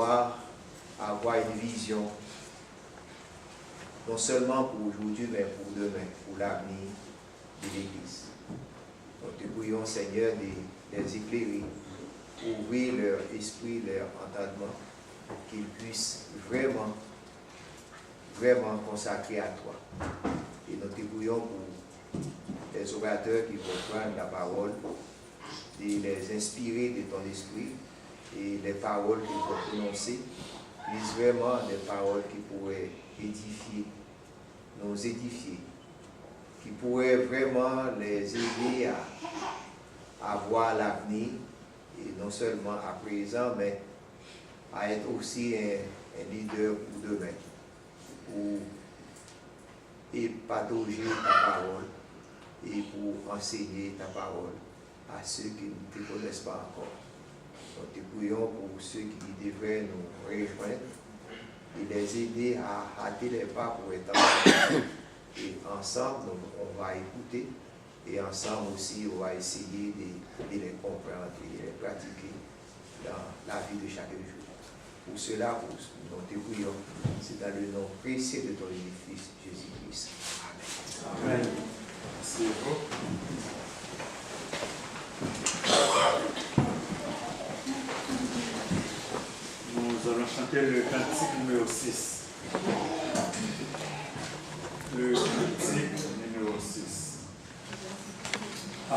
avoir une vision, non seulement pour aujourd'hui, mais pour demain, pour l'avenir de l'Église. Donc nous prions, Seigneur, de les éclairer, ouvrir leur esprit, leur entendement, qu'ils puissent vraiment consacrer à toi. Et nous te prions pour les orateurs qui vont prendre la parole, de les inspirer de ton esprit, et les paroles qu'ils vont prononcer, puissent vraiment des paroles qui pourraient édifier, nous édifier, qui pourraient vraiment les aider à voir l'avenir, et non seulement à présent, mais à être aussi un leader pour demain, pour partager ta parole et pour enseigner ta parole à ceux qui ne te connaissent pas encore. Donc, nous prions pour ceux qui devraient nous rejoindre et les aider à hâter les pas pour être ensemble. Et ensemble, on va écouter et ensemble aussi, on va essayer de les comprendre et de les pratiquer dans la vie de chaque jour. Pour cela, nous te prions, c'est dans le nom précieux de ton Fils, Jésus-Christ. Amen. Amen. Merci beaucoup. Nous allons chanter le cantique numéro 6. Le cantique numéro 6. À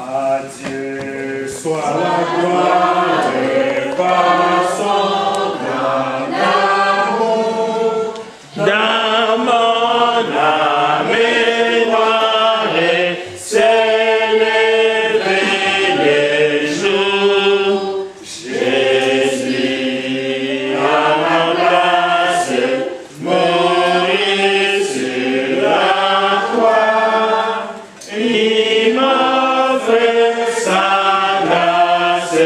Dieu soit la gloire et par son grand amour, dans mon âme éloignée, s'est levé les jours. Jésus à ma place, mourir sur la croix, il m'offre sa grâce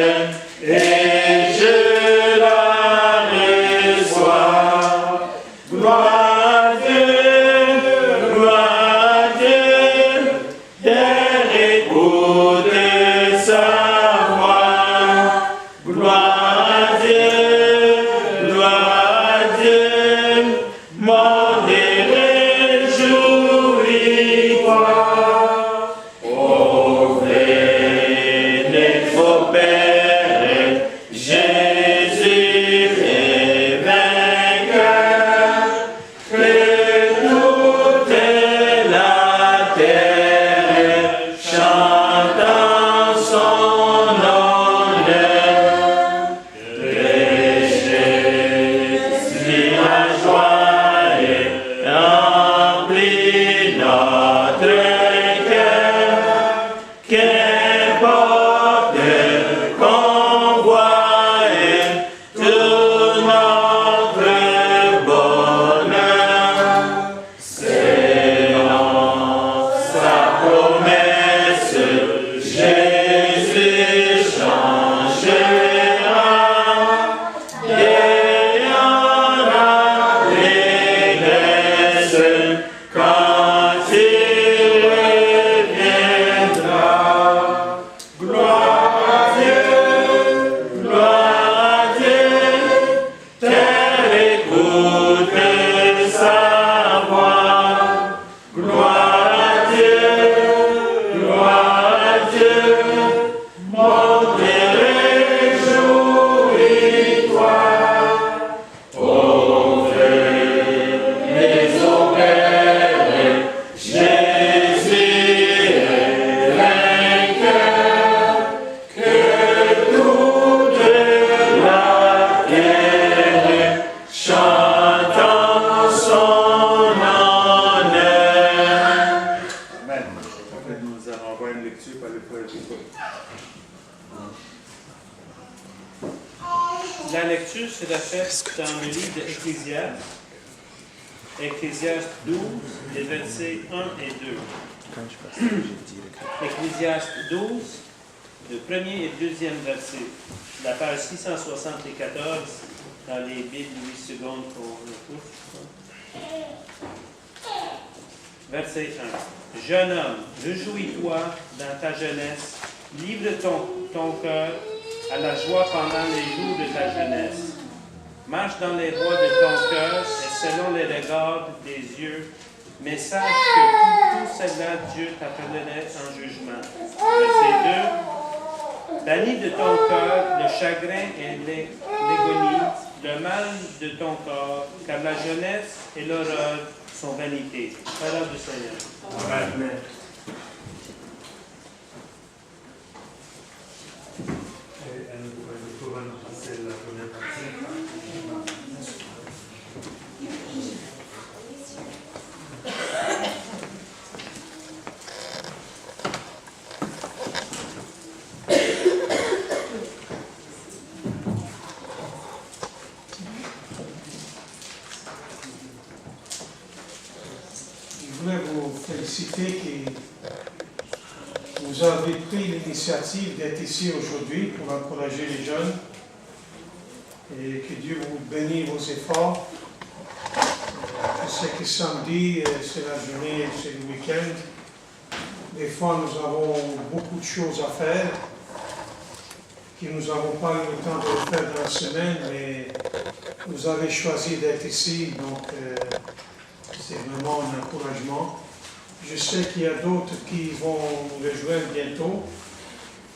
et je la reçois. Gloire à Dieu, d'écouter sa voix. Gloire à Dieu, mon réjouis-toi. Oh, venez, vos pères, Jésus est vainqueur, que toute la terre chante en son honneur. Jésus la joie remplit notre cœur, qu'importe qu'on voie tout notre bonheur. Selon sa promesse, Jésus changera. Et en allégresse quand il reviendra. Gloire à Dieu, terre écoute sa voix. Gloire à Dieu, mon réjouis-toi. Oh, venez au Père, Jésus est vainqueur, que toute la terre chante en son honneur. Amen. Nous allons avoir une lecture par le frère Victor. La lecture sera faite dans le livre d'Ecclésiaste, Ecclésiaste 12, les versets 1 et 2. Ecclésiaste 12, le premier et deuxième verset, la page 674 dans les Bibles 8 secondes pour le touche. Verset 1. Jeune homme, réjouis-toi dans ta jeunesse, livre ton cœur à la joie pendant les jours de ta jeunesse. Marche dans les voies de ton cœur et selon les regards des yeux, mais sache que tout cela, Dieu t'appellerait en jugement. Verset 2. Bannis de ton cœur le chagrin et l'agonie, le mal de ton corps, car la jeunesse et l'horreur sont vanité. Parole du Seigneur. Amen. Nous pouvons passer la première partie. Je voulais vous féliciter que vous avez pris l'initiative d'être ici aujourd'hui pour encourager les jeunes et que Dieu vous bénisse vos efforts. Je sais que samedi, c'est la journée, c'est le week-end. Des fois, nous avons beaucoup de choses à faire que nous n'avons pas eu le temps de le faire dans la semaine, mais vous avez choisi d'être ici, donc c'est vraiment un encouragement. Je sais qu'il y a d'autres qui vont nous rejoindre bientôt.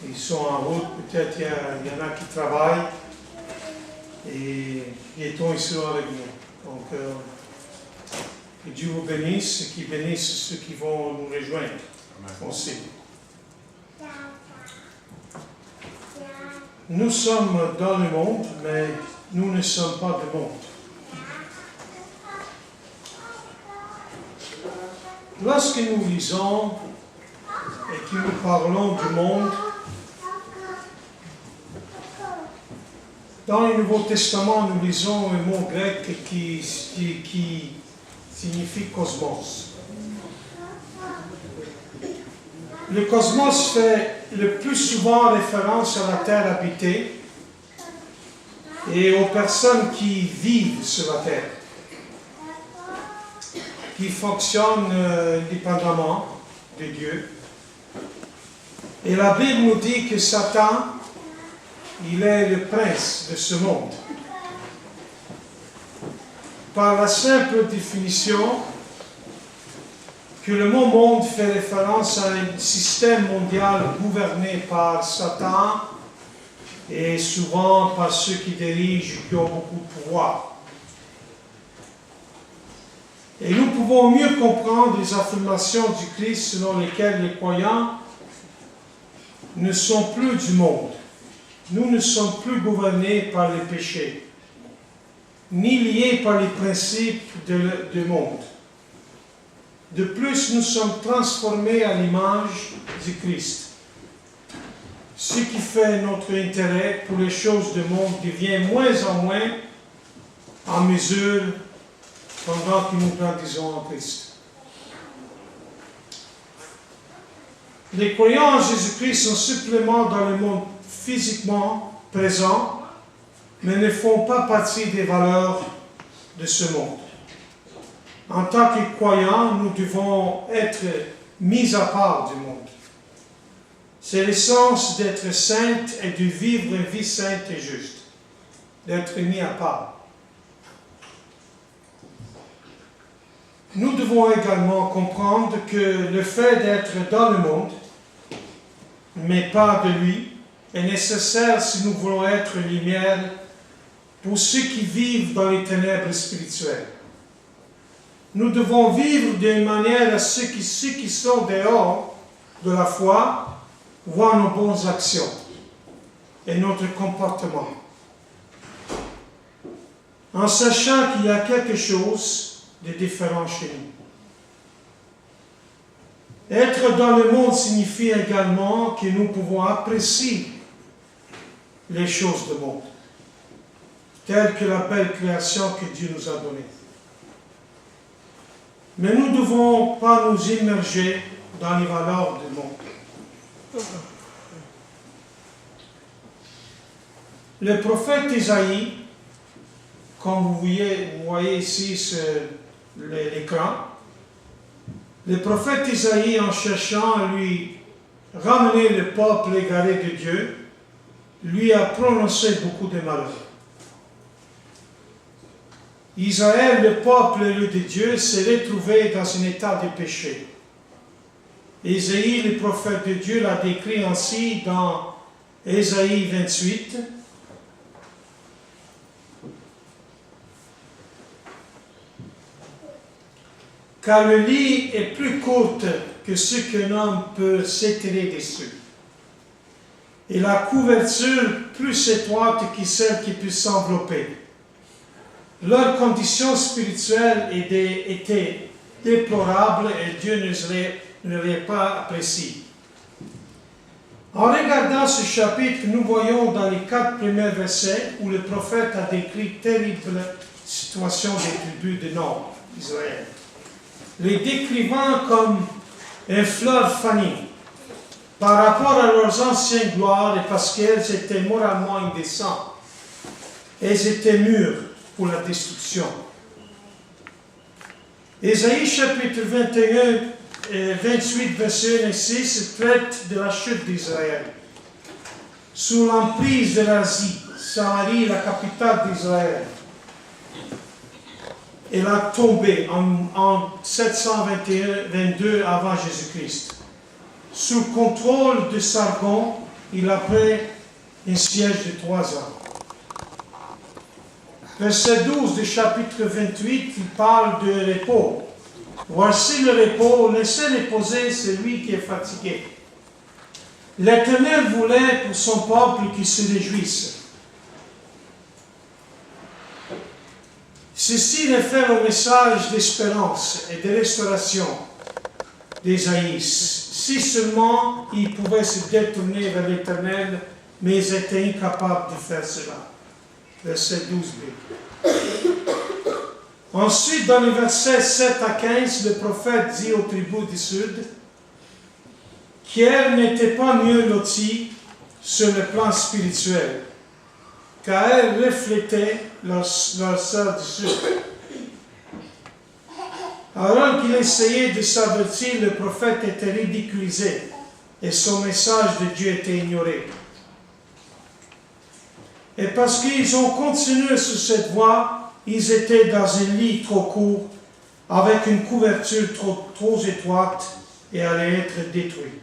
Ils sont en route, peut-être il y en a qui travaillent et bientôt ils seront avec nous. Donc, que Dieu vous bénisse et qu'il bénisse ceux qui vont nous rejoindre aussi. Nous sommes dans le monde, mais nous ne sommes pas du monde. Lorsque nous lisons et que nous parlons du monde, dans le Nouveau Testament, nous lisons un mot grec qui signifie cosmos. Le cosmos fait le plus souvent référence à la terre habitée et aux personnes qui vivent sur la terre, qui fonctionnent indépendamment de Dieu. Et la Bible nous dit que Satan, il est le prince de ce monde. Par la simple définition que le mot monde fait référence à un système mondial gouverné par Satan et souvent par ceux qui dirigent, qui ont beaucoup de pouvoir. Et nous pouvons mieux comprendre les affirmations du Christ selon lesquelles les croyants ne sont plus du monde. Nous ne sommes plus gouvernés par les péchés, ni liés par les principes du monde. De plus, nous sommes transformés à l'image du Christ. Ce qui fait notre intérêt pour les choses du monde devient moins en moins en mesure pendant que nous grandissons en Christ. Les croyants en Jésus-Christ sont simplement dans le monde physiquement présent, mais ne font pas partie des valeurs de ce monde. En tant que croyants, nous devons être mis à part du monde. C'est l'essence d'être sainte et de vivre une vie sainte et juste, d'être mis à part. Nous devons également comprendre que le fait d'être dans le monde, mais pas de lui, est nécessaire si nous voulons être lumière pour ceux qui vivent dans les ténèbres spirituelles. Nous devons vivre d'une manière à ce que ceux qui sont dehors de la foi voient nos bonnes actions et notre comportement. En sachant qu'il y a quelque chose de différent chez nous. Être dans le monde signifie également que nous pouvons apprécier les choses du monde, telles que la belle création que Dieu nous a donnée. Mais nous ne devons pas nous immerger dans les valeurs du monde. Le prophète Isaïe, comme vous voyez ici sur l'écran, le prophète Isaïe, en cherchant à lui ramener le peuple égaré de Dieu, lui a prononcé beaucoup de malheurs. Israël, le peuple élu de Dieu, s'est retrouvé dans un état de péché. Ésaïe, le prophète de Dieu, l'a décrit ainsi dans Ésaïe 28. Car le lit est plus court que ce qu'un homme peut s'étirer dessus, et la couverture plus étroite que celle qui peut s'envelopper. Leur condition spirituelle était déplorable et Dieu ne les pas apprécié. En regardant ce chapitre, nous voyons dans les 4 premiers versets où le prophète a décrit terrible situation des tribus du nord d'Israël, les décrivant comme un fleuve fané par rapport à leurs anciennes gloires et parce qu'elles étaient moralement indécentes. Elles étaient mûres pour la destruction. Ésaïe chapitre 21 et 28, verset 1 et 6 traite de la chute d'Israël. Sous l'emprise de l'Asie, Samarie, la capitale d'Israël, elle a tombé en 722 avant Jésus-Christ. Sous le contrôle de Sargon, il a pris un siège de 3 ans. Verset 12 du chapitre 28, il parle de repos. Voici le repos, laissez reposer celui qui est fatigué. L'Éternel voulait pour son peuple qu'il se réjouisse. Ceci réfère au message d'espérance et de restauration d'Ésaïe. Si seulement ils pouvaient se détourner vers l'Éternel, mais ils étaient incapables de faire cela. Verset 12b. Ensuite, dans les versets 7 à 15, le prophète dit aux tribus du Sud qu'elles n'étaient pas mieux loties sur le plan spirituel, car elles reflétaient leurs sœurs du Sud. Alors qu'il essayait de s'avertir, le prophète était ridiculisé et son message de Dieu était ignoré. Et parce qu'ils ont continué sur cette voie, ils étaient dans un lit trop court, avec une couverture trop étroite, et allaient être détruits.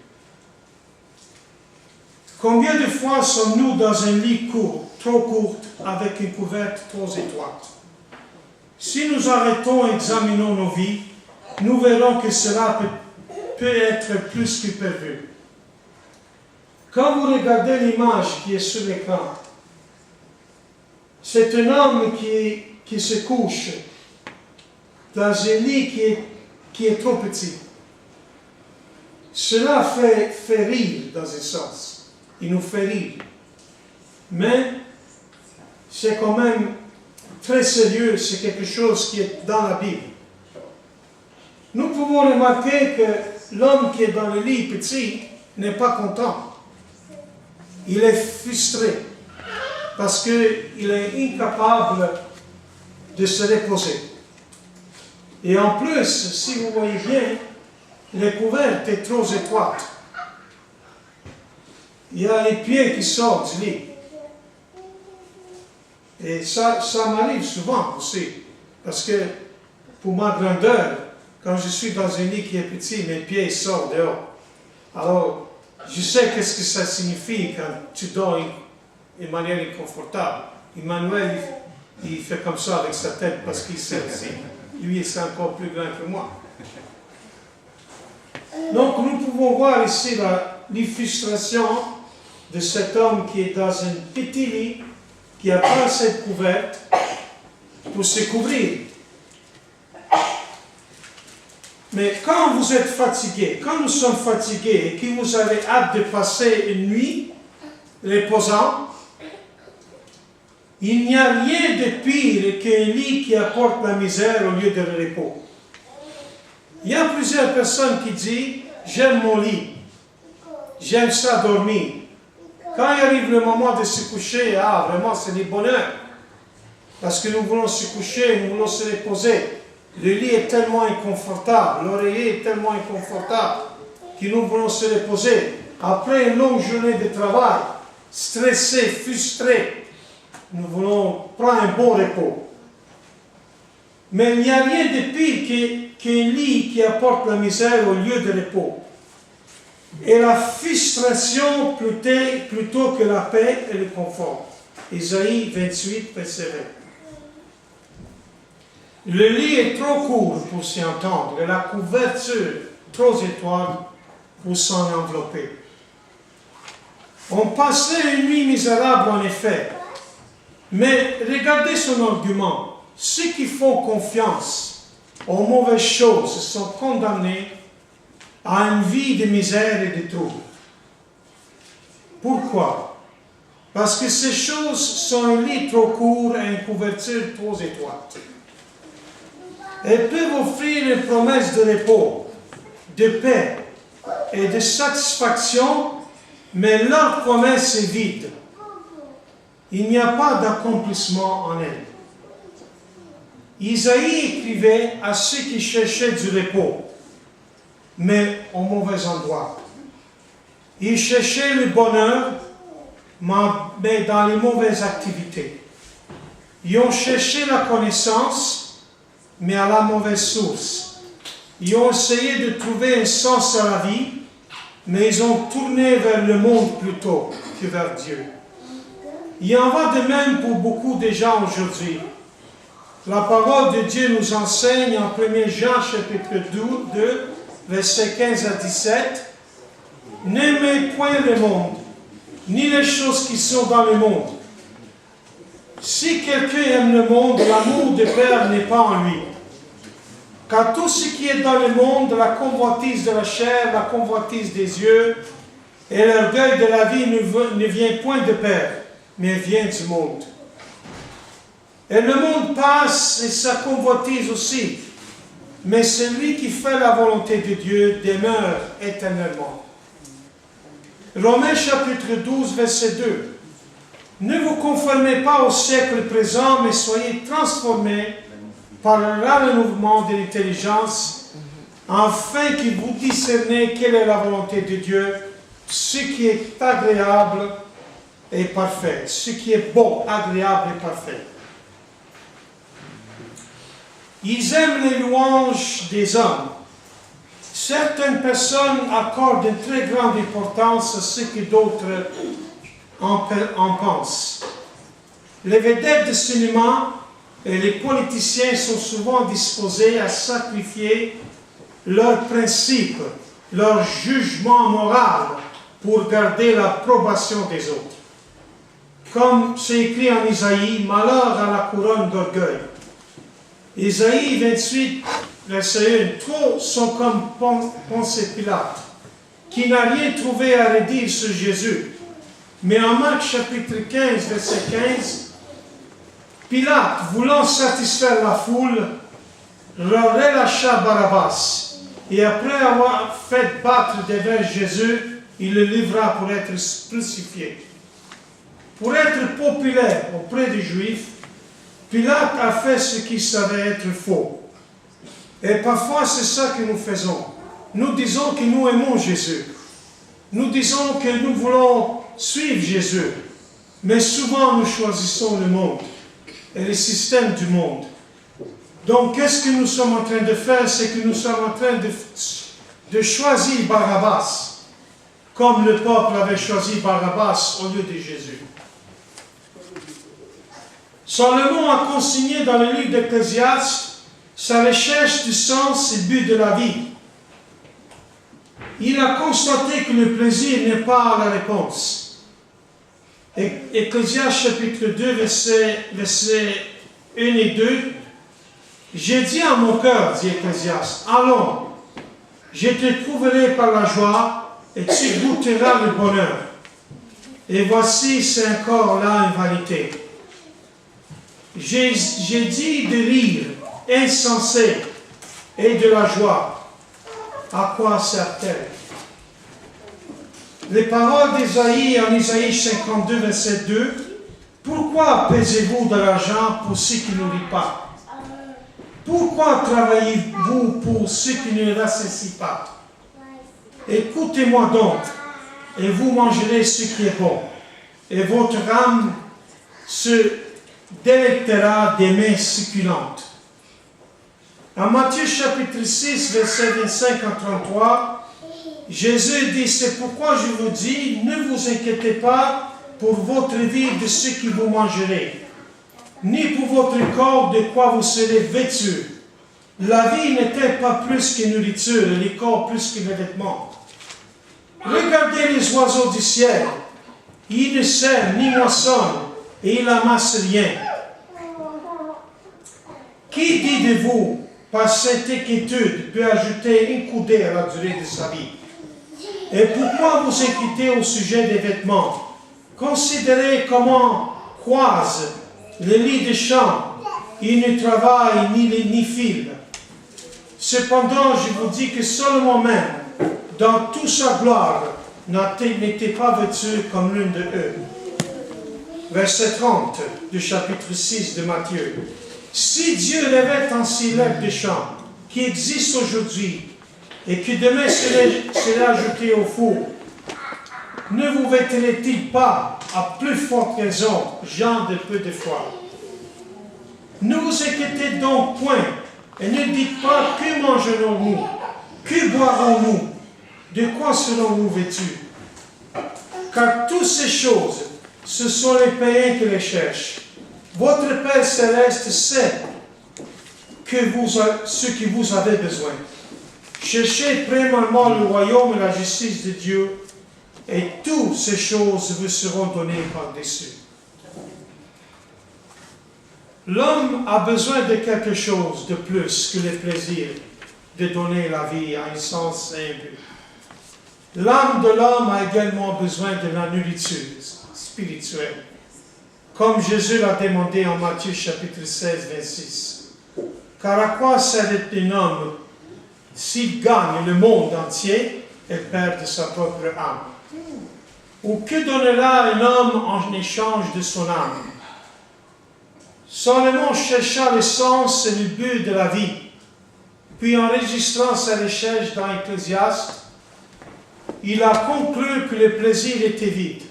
Combien de fois sommes-nous dans un lit trop court, avec une couverture trop étroite? Si nous arrêtons et examinons nos vies, nous verrons que cela peut être plus que prévu. Quand vous regardez l'image qui est sur l'écran, c'est un homme qui se couche dans un lit qui est trop petit. Cela fait rire dans un sens. Il nous fait rire. Mais c'est quand même très sérieux, c'est quelque chose qui est dans la Bible. Nous pouvons remarquer que l'homme qui est dans le lit petit n'est pas content. Il est frustré parce qu'il est incapable de se reposer. Et en plus, si vous voyez bien, la couverte est trop étroite. Il y a les pieds qui sortent du lit. Et ça m'arrive souvent aussi, parce que pour ma grandeur, quand je suis dans un lit qui est petit, mes pieds sortent dehors. Alors, je sais qu'est-ce que ça signifie quand tu dors de manière inconfortable. Emmanuel, il fait comme ça avec sa tête parce qu'il sait aussi. Lui, c'est encore plus grand que moi. Donc, nous pouvons voir ici l'illustration de cet homme qui est dans un petit lit, qui n'a pas cette couverte pour se couvrir. Mais quand vous êtes fatigué, quand nous sommes fatigués et que vous avez hâte de passer une nuit reposante, il n'y a rien de pire qu'un lit qui apporte la misère au lieu de repos. Il y a plusieurs personnes qui disent « J'aime mon lit, j'aime ça dormir ». Quand il arrive le moment de se coucher, vraiment c'est du bonheur. Parce que nous voulons se coucher, nous voulons se reposer. Le lit est tellement inconfortable, l'oreiller est tellement inconfortable que nous voulons se reposer. Après une longue journée de travail, stressé, frustré, nous voulons prendre un bon repos. Mais il n'y a rien de pire qu'un lit qui apporte la misère au lieu de repos. Et la frustration plutôt que la paix et le confort. Isaïe 28, verset 20. Le lit est trop court pour s'y entendre et la couverture trop étroite pour s'en envelopper. On passerait une nuit misérable en effet, mais regardez son argument. Ceux qui font confiance aux mauvaises choses sont condamnés à une vie de misère et de trouble. Pourquoi? Parce que ces choses sont un lit trop court et une couverture trop étroite. Elles peuvent offrir une promesse de repos, de paix et de satisfaction, mais leur promesse est vide. Il n'y a pas d'accomplissement en elles. Isaïe écrivait à ceux qui cherchaient du repos, mais au mauvais endroit. Ils cherchaient le bonheur, mais dans les mauvaises activités. Ils ont cherché la connaissance, mais à la mauvaise source. Ils ont essayé de trouver un sens à la vie, mais ils ont tourné vers le monde plutôt que vers Dieu. Il en va de même pour beaucoup de gens aujourd'hui. La parole de Dieu nous enseigne en 1 Jean chapitre 2, versets 15 à 17, « N'aimez point le monde, ni les choses qui sont dans le monde. Si quelqu'un aime le monde, l'amour du Père n'est pas en lui. Car tout ce qui est dans le monde, la convoitise de la chair, la convoitise des yeux et l'orgueil de la vie ne vient point de Père, mais vient du monde. Et le monde passe et sa convoitise aussi, mais celui qui fait la volonté de Dieu demeure éternellement. » Romains chapitre 12, verset 2. « Ne vous conformez pas au siècle présent, mais soyez transformés par le renouvellement de l'intelligence, afin que vous discerniez quelle est la volonté de Dieu, ce qui est agréable et parfait, ce qui est bon, agréable et parfait. » Ils aiment les louanges des hommes. Certaines personnes accordent une très grande importance à ce que d'autres en pensent. Les vedettes de cinéma et les politiciens sont souvent disposés à sacrifier leurs principes, leur jugement moral pour garder l'approbation des autres. Comme c'est écrit en Isaïe, « Malheur à la couronne d'orgueil ». Isaïe 28, verset 1, trop sont comme Ponce Pilate, qui n'a rien trouvé à redire sur Jésus. Mais en Marc chapitre 15, verset 15, Pilate, voulant satisfaire la foule, leur relâcha Barabbas, et après avoir fait battre devant Jésus, il le livra pour être crucifié. Pour être populaire auprès des Juifs, Pilate a fait ce qui savait être faux. Et parfois, c'est ça que nous faisons. Nous disons que nous aimons Jésus. Nous disons que nous voulons suivre Jésus. Mais souvent, nous choisissons le monde et le système du monde. Donc, qu'est-ce que nous sommes en train de faire? C'est que nous sommes en train de choisir Barabbas, comme le peuple avait choisi Barabbas au lieu de Jésus. Salomon a consigné dans le livre d'Ecclésiaste sa recherche du sens et du but de la vie. Il a constaté que le plaisir n'est pas la réponse. Ecclésiaste chapitre 2, versets 1 et 2. « J'ai dit à mon cœur, dit Ecclésiaste, allons, je te trouverai par la joie et tu goûteras le bonheur. Et voici, c'est encore là une vanité. J'ai dit de rire, insensé, et de la joie. À quoi sert-elle? » Les paroles d'Isaïe en Isaïe 52, verset 2. « Pourquoi pesez-vous de l'argent pour ceux qui ne rient pas? Pourquoi travaillez-vous pour ceux qui ne rassasient pas? Écoutez-moi donc, et vous mangerez ce qui est bon, et votre âme se délectera des mets succulentes. En Matthieu chapitre 6, verset 25 à 33, Jésus dit, c'est pourquoi je vous dis, ne vous inquiétez pas pour votre vie de ce que vous mangerez, ni pour votre corps de quoi vous serez vêtus. La vie n'est-elle pas plus que nourriture, et le corps plus que les vêtements? Regardez les oiseaux du ciel. Ils ne sèment ni moissonnent, et ils n'amassent rien. Qui dit de vous, par cette inquiétude, peut ajouter une coudée à la durée de sa vie? Et pourquoi vous inquiétez au sujet des vêtements? Considérez comment croisent les lits des champs. Ils ne travaillent ni filent. Cependant, je vous dis que Salomon même, dans toute sa gloire, n'était pas vêtu comme l'un de eux. Verset 30 du chapitre 6 de Matthieu. Si Dieu revêt ainsi l'herbe des champs, qui existe aujourd'hui, et qui demain serait ajouté au four, ne vous vêterait-il pas à plus forte raison, gens de peu de foi? Ne vous inquiétez donc point, et ne dites pas que mangerons-nous, que boirons-nous, de quoi serons-nous vêtus? Car toutes ces choses, ce sont les païens qui les cherchent. Votre Père céleste sait ce que vous avez besoin. Cherchez premièrement le royaume et la justice de Dieu, et toutes ces choses vous seront données par-dessus. L'homme a besoin de quelque chose de plus que le plaisir de donner la vie à un sens et un but. L'âme de l'homme a également besoin de la nourriture spirituelle, comme Jésus l'a demandé en Matthieu chapitre 16, 26. Car à quoi sert un homme s'il gagne le monde entier et perd sa propre âme? Ou que donnera un homme en échange de son âme? Salomon chercha le sens et le but de la vie, puis enregistrant sa recherche dans Ecclésiaste, il a conclu que le plaisir était vide,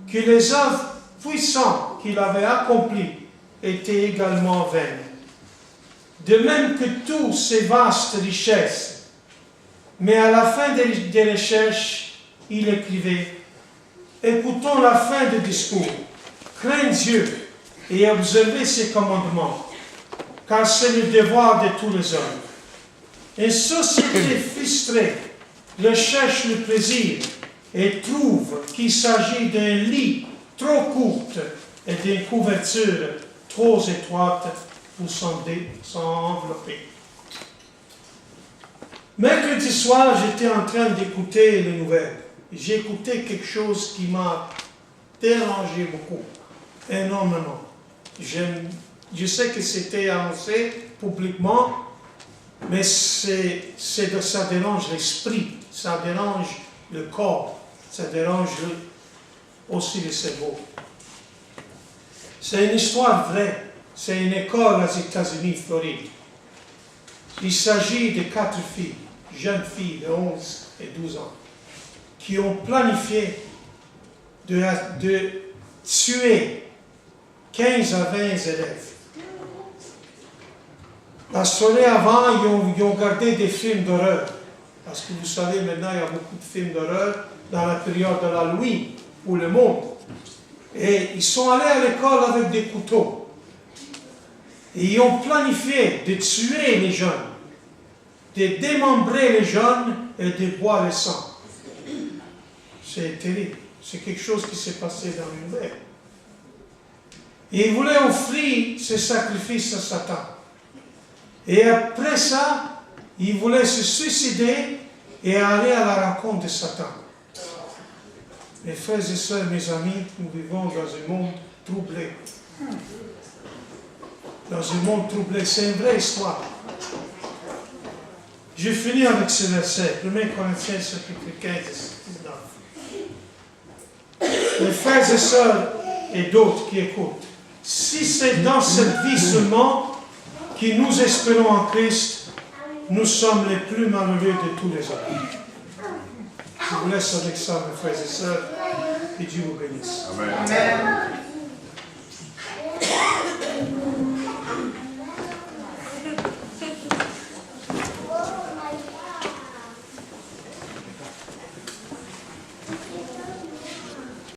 que les œuvres puissantes qu'il avait accomplies étaient également vaines. De même que toutes ces vastes richesses. Mais à la fin des recherches, il écrivait, « Écoutons la fin du discours. Crains Dieu et observez ses commandements, car c'est le devoir de tous les hommes. Une société frustrée recherche le plaisir et trouve qu'il s'agit d'un lit trop court et d'une couverture trop étroite pour s'envelopper. » Mercredi soir, j'étais en train d'écouter les nouvelles. J'ai écouté quelque chose qui m'a dérangé beaucoup, énormément. Je sais que c'était annoncé publiquement, mais ça dérange l'esprit, ça dérange le corps, ça dérange aussi le cerveau. C'est une histoire vraie. C'est une école aux États-Unis, Floride. Il s'agit de 4 filles, jeunes filles de 11 et 12 ans, qui ont planifié de tuer 15 à 20 élèves. La soirée avant, ils ont gardé des films d'horreur. Parce que vous savez, maintenant, il y a beaucoup de films d'horreur dans la période de l'Halloween pour le monde. Et ils sont allés à l'école avec des couteaux. Et ils ont planifié de tuer les jeunes, de démembrer les jeunes et de boire le sang. C'est terrible. C'est quelque chose qui s'est passé dans l'univers. Et ils voulaient offrir ce sacrifice à Satan. Et après ça, ils voulaient se suicider et aller à la rencontre de Satan. Mes frères et sœurs, mes amis, nous vivons dans un monde troublé. Dans un monde troublé, c'est une vraie histoire. Je finis avec ce verset, 1 Corinthiens chapitre 15 et 19. Mes frères et sœurs et d'autres qui écoutent, si c'est dans cette vie seulement que nous espérons en Christ, nous sommes les plus malheureux de tous les hommes. Je vous laisse avec ça, mes frères et sœurs, et Dieu vous bénisse. Amen.